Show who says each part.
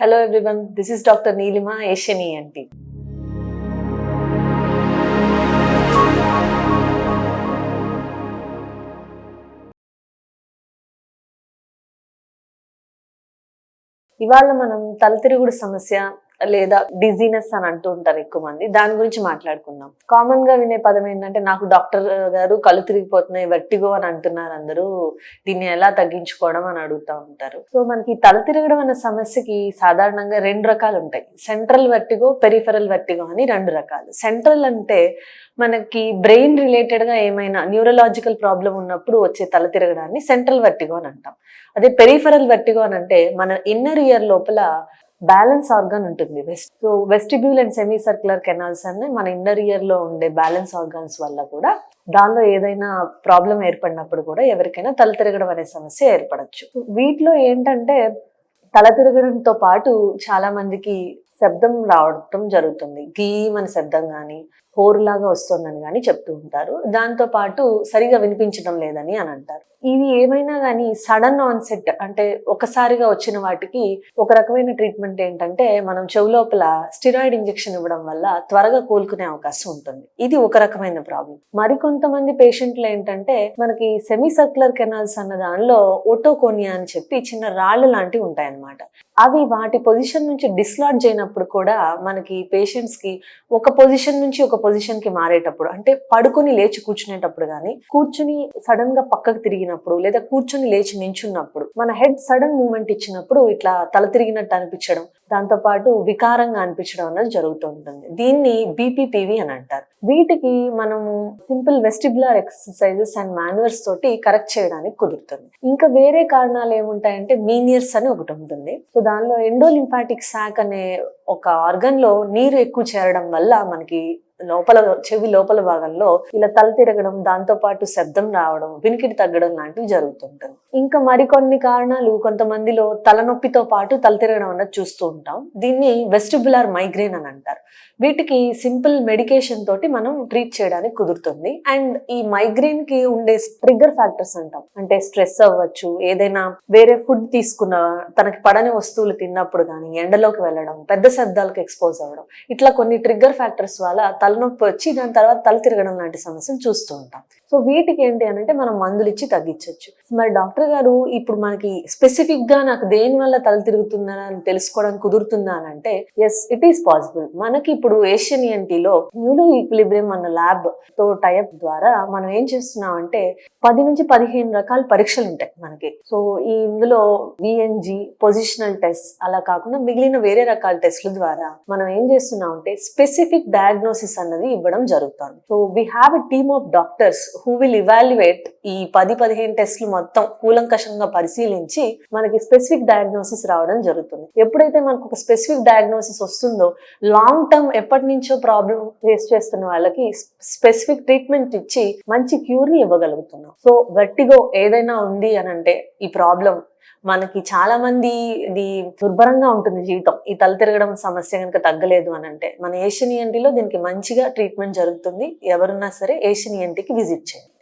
Speaker 1: Hello everyone, this is Dr. Neelima, Asian ENT. ఇవాళ మనం తలతిరుగుడు సమస్య లేదా డిజీనెస్ అని అంటూ ఉంటారు ఎక్కువ మంది. దాని గురించి మాట్లాడుకుందాం. కామన్ గా వినే పదం ఏంటంటే, నాకు డాక్టర్ గారు కళ్ళు తిరిగిపోతున్నాయి, వెర్టిగో అని అంటున్నారు అందరూ, దీన్ని ఎలా తగ్గించుకోవడం అని అడుగుతూ ఉంటారు. సో మనకి తల తిరగడం అనే సమస్యకి సాధారణంగా రెండు రకాలు ఉంటాయి. సెంట్రల్ వెర్టిగో, పెరిఫెరల్ వెర్టిగో అని రెండు రకాలు. సెంట్రల్ అంటే మనకి బ్రెయిన్ రిలేటెడ్ గా ఏమైనా న్యూరలాజికల్ ప్రాబ్లం ఉన్నప్పుడు వచ్చే తల తిరగడాన్ని సెంట్రల్ వెర్టిగో అని అంటాం. అదే పెరిఫెరల్ వెర్టిగో అని అంటే మన ఇన్నర్ ఇయర్ లోపల బ్యాలెన్స్ ఆర్గాన్ ఉంటుంది. So vestibule and semi circular canals అనే మన ఇన్నర్ ఇయర్ లో ఉండే బ్యాలెన్స్ ఆర్గాన్స్ వల్ల కూడా దానిలో ఏదైనా ప్రాబ్లం ఏర్పడినప్పుడు కూడా ఎవరికైనా తల తిరగడం అనే సమస్య ఏర్పడచ్చు. వీటిలో ఏంటంటే తల తిరగడంతో పాటు చాలా మందికి శబ్దం రావడం జరుగుతుంది. గీమని శబ్దం కానీ హోరులాగా వస్తుందని కానీ చెప్తూ ఉంటారు. దాంతో పాటు సరిగా వినిపించడం లేదని అని అంటారు. ఇవి ఏమైనా కానీ సడన్ ఆన్సెట్ అంటే ఒకసారిగా వచ్చిన వాటికి ఒక రకమైన ట్రీట్మెంట్ ఏంటంటే, మనం చెవు లోపల స్టిరాయిడ్ ఇంజెక్షన్ ఇవ్వడం వల్ల త్వరగా కోలుకునే అవకాశం ఉంటుంది. ఇది ఒక రకమైన ప్రాబ్లం. మరికొంతమంది పేషెంట్లు ఏంటంటే, మనకి సెమీ సర్క్యులర్ కెనాల్స్ అన్న దానిలో ఓటోకోనియా అని చెప్పి చిన్న రాళ్ళు లాంటివి ఉంటాయన్నమాట. అవి వాటి పొజిషన్ నుంచి డిస్లాడ్జ్ అయినప్పుడు కూడా మనకి పేషెంట్స్ కి ఒక పొజిషన్ నుంచి ఒక పొజిషన్ కి మారేటప్పుడు, అంటే పడుకొని లేచి కూర్చునేటప్పుడు కానీ, కూర్చుని సడన్ గా పక్కకు తిరిగినప్పుడు, లేదా కూర్చుని లేచి నించున్నప్పుడు మన హెడ్ సడన్ మూమెంట్ ఇచ్చినప్పుడు ఇట్లా తల తిరిగినట్టు అనిపించడం, దాంతో పాటు వికారంగా అనిపించడం అనేది జరుగుతూ ఉంటుంది. దీన్ని బీపీపీవి అని అంటారు. వీటికి మనము simple vestibular exercises and manoeuvres తోటి కరెక్ట్ చేయడానికి కుదురుతుంది. ఇంకా వేరే కారణాలు ఏముంటాయంటే, మీనియర్స్ అని ఒకటి ఉంటుంది. సో దానిలో ఎండోలింఫాటిక్ సాక్ అనే ఒక ఆర్గన్ లో నీరు ఎక్కువ చేరడం వల్ల మనకి లోపల చెవి లోపల భాగంలో ఇలా తల తిరగడం, దాంతో పాటు శబ్దం రావడం, వినికిడి తగ్గడం లాంటివి జరుగుతుంటుంది. ఇంకా మరికొన్ని కారణాలు కొంతమందిలో తలనొప్పితో పాటు తల తిరగడం అన్నది చూస్తూ ఉంటాం. దీన్ని వెస్టిబులర్ మైగ్రేన్ అని అంటారు. వీటికి సింపుల్ మెడికేషన్ తోటి మనం ట్రీట్ చేయడానికి కుదురుతుంది. అండ్ ఈ మైగ్రేన్ కి ఉండే ట్రిగ్గర్ ఫ్యాక్టర్స్ అంటాం. అంటే స్ట్రెస్ అవ్వచ్చు, ఏదైనా వేరే ఫుడ్ తీసుకున్న, తనకి పడని వస్తువులు తిన్నప్పుడు కానీ, ఎండలోకి వెళ్ళడం, పెద్ద శబ్దాలకు ఎక్స్పోజ్ అవ్వడం, ఇట్లా కొన్ని ట్రిగ్గర్ ఫ్యాక్టర్స్ వల్ల తలనొప్పి వచ్చి దాని తర్వాత తల తిరగడం లాంటి సమస్యను చూస్తూ ఉంటాం. సో వీటికి ఏంటి అని అంటే మనం మందులు ఇచ్చి తగ్గించవచ్చు. మరి డాక్టర్ గారు ఇప్పుడు మనకి స్పెసిఫిక్ గా నాకు దేని వల్ల తల తిరుగుతుందని అని తెలుసుకోవడానికి కుదురుతుందా అని అంటే, ఎస్, ఇట్ ఈస్ పాసిబుల్. మనకి ఇప్పుడు ఏషియన్ ఈఎన్టీలో న్యూరో ఈక్విలిబ్రియం అన్న ల్యాబ్ తో టైప్ ద్వారా మనం ఏం చేస్తున్నామంటే 10 నుంచి 15 రకాల పరీక్షలు ఉంటాయి మనకి. సో ఇందులో విఎన్జి, పొజిషనల్ టెస్ట్, అలా కాకుండా మిగిలిన వేరే రకాల టెస్ట్ల ద్వారా మనం ఏం చేస్తున్నామంటే స్పెసిఫిక్ డయాగ్నోసిస్ అన్నది ఇవ్వడం జరుగుతుంది. So we have a team of doctors who will evaluate ఈ 10-15 టెస్ట్లు మొత్తం కూలంకషంగా పరిశీలించి మనకి స్పెసిఫిక్ డయాగ్నోసిస్ రావడం జరుగుతుంది. ఎప్పుడైతే మనకు ఒక స్పెసిఫిక్ డయాగ్నోసిస్ వస్తుందో, లాంగ్ టర్మ్ ఎప్పటి నుంచో ప్రాబ్లం ఫేస్ చేస్తున్న వాళ్ళకి స్పెసిఫిక్ ట్రీట్మెంట్ ఇచ్చి మంచి క్యూర్ ని ఇవ్వగలుగుతున్నాం. సో వెర్టిగో ఏదైనా ఉంది అని అంటే, ఈ ప్రాబ్లం మనకి చాలా మంది ఇది దుర్భరంగా ఉంటుంది జీవితం. ఈ తల తిరగడం సమస్య కనుక తగ్గలేదు అని అంటే, మన ఏషియన్ ఈఎన్టీలో దీనికి మంచిగా ట్రీట్మెంట్ జరుగుతుంది. ఎవరున్నా సరే ఏషియన్ ఈఎన్టీకి విజిట్ చేయండి.